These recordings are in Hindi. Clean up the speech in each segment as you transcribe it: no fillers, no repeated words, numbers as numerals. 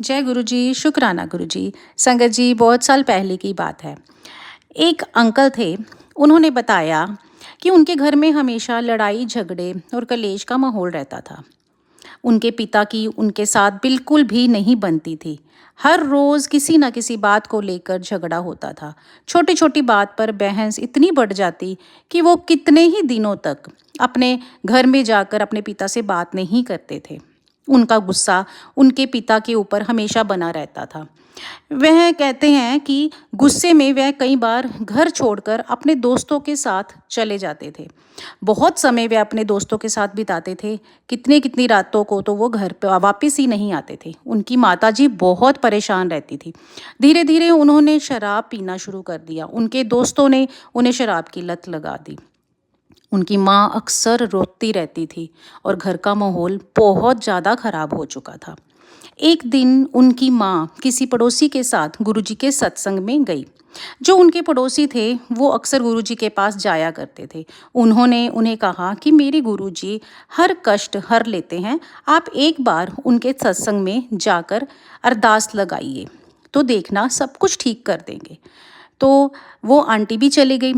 जय गुरु जी, शुक्राना गुरु जी। संगत जी, बहुत साल पहले की बात है। एक अंकल थे, उन्होंने बताया कि उनके घर में हमेशा लड़ाई झगड़े और कलेश का माहौल रहता था। उनके पिता की उनके साथ बिल्कुल भी नहीं बनती थी। हर रोज़ किसी न किसी बात को लेकर झगड़ा होता था। छोटी छोटी बात पर बहस इतनी बढ़ जाती कि वो कितने ही दिनों तक अपने घर में जाकर अपने पिता से बात नहीं करते थे। उनका गुस्सा उनके पिता के ऊपर हमेशा बना रहता था। वह कहते हैं कि गुस्से में वह कई बार घर छोड़कर अपने दोस्तों के साथ चले जाते थे। बहुत समय वे अपने दोस्तों के साथ बिताते थे। कितनी कितनी रातों को तो वो घर पे वापस ही नहीं आते थे। उनकी माताजी बहुत परेशान रहती थी। धीरे धीरे उन्होंने शराब पीना शुरू कर दिया। उनके दोस्तों ने उन्हें शराब की लत लगा दी। उनकी माँ अक्सर रोती रहती थी और घर का माहौल बहुत ज़्यादा खराब हो चुका था। एक दिन उनकी माँ किसी पड़ोसी के साथ गुरुजी के सत्संग में गई। जो उनके पड़ोसी थे वो अक्सर गुरुजी के पास जाया करते थे। उन्होंने उन्हें कहा कि मेरे गुरुजी हर कष्ट हर लेते हैं, आप एक बार उनके सत्संग में जाकर अरदास लगाइए तो देखना सब कुछ ठीक कर देंगे। तो वो आंटी भी चली गई।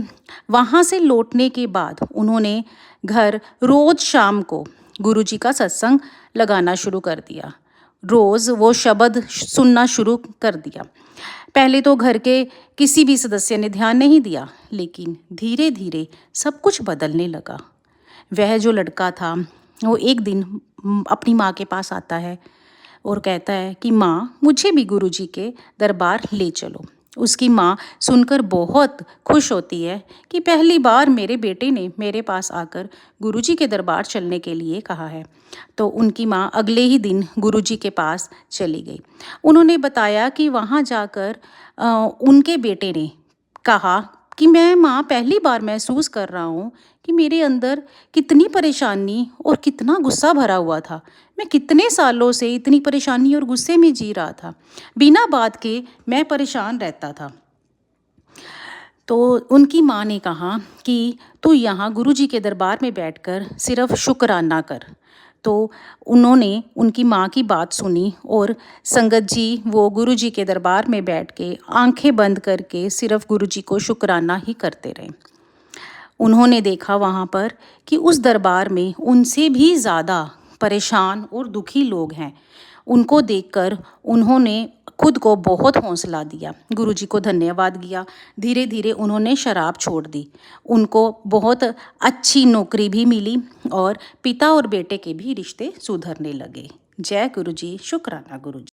वहाँ से लौटने के बाद उन्होंने घर रोज़ शाम को गुरुजी का सत्संग लगाना शुरू कर दिया। रोज़ वो शब्द सुनना शुरू कर दिया। पहले तो घर के किसी भी सदस्य ने ध्यान नहीं दिया, लेकिन धीरे धीरे सब कुछ बदलने लगा। वह जो लड़का था वो एक दिन अपनी माँ के पास आता है और कहता है कि माँ, मुझे भी गुरुजी के दरबार ले चलो। उसकी माँ सुनकर बहुत खुश होती है कि पहली बार मेरे बेटे ने मेरे पास आकर गुरुजी के दरबार चलने के लिए कहा है। तो उनकी माँ अगले ही दिन गुरुजी के पास चली गई। उन्होंने बताया कि वहाँ जाकर उनके बेटे ने कहा कि मैं माँ पहली बार महसूस कर रहा हूँ कि मेरे अंदर कितनी परेशानी और कितना गुस्सा भरा हुआ था। मैं कितने सालों से इतनी परेशानी और गुस्से में जी रहा था। बिना बात के मैं परेशान रहता था। तो उनकी माँ ने कहा कि तू यहाँ गुरुजी के दरबार में बैठकर सिर्फ शुक्राना कर। तो उन्होंने उनकी माँ की बात सुनी और संगत जी वो गुरुजी के दरबार में बैठ के आंखें बंद करके सिर्फ गुरुजी को शुक्राना ही करते रहे। उन्होंने देखा वहाँ पर कि उस दरबार में उनसे भी ज़्यादा परेशान और दुखी लोग हैं। उनको देखकर उन्होंने खुद को बहुत हौसला दिया, गुरुजी को धन्यवाद दिया। धीरे धीरे उन्होंने शराब छोड़ दी। उनको बहुत अच्छी नौकरी भी मिली और पिता और बेटे के भी रिश्ते सुधरने लगे। जय गुरु जी, शुक्राना गुरु जी।